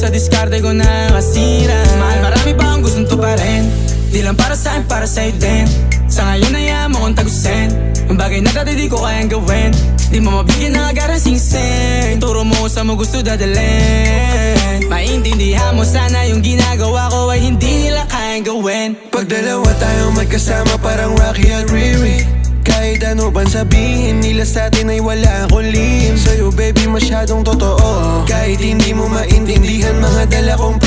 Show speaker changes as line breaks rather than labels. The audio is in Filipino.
sa diskarte ko na kasira. Mahal, marami pa ang gustong tuparin, di lang para sa'kin, para sa'yo din. Sa ngayon hayaan mo kong tagusin yung bagay na dati di ko kayang gawin. Di mo mabigyan ng agarang singsing, turo mo sa mo gusto dadalhin. Maintindihan mo sana yung ginagawa ko ay hindi nila kayang gawin.
Pag dalawa tayong magkasama parang Rocky at Riri, kahit ano bang sabihin nila sa'tin ay wala akong lihim. Sa'yo baby masyadong totoo, kahit hindi mo maintindihan mga dala kong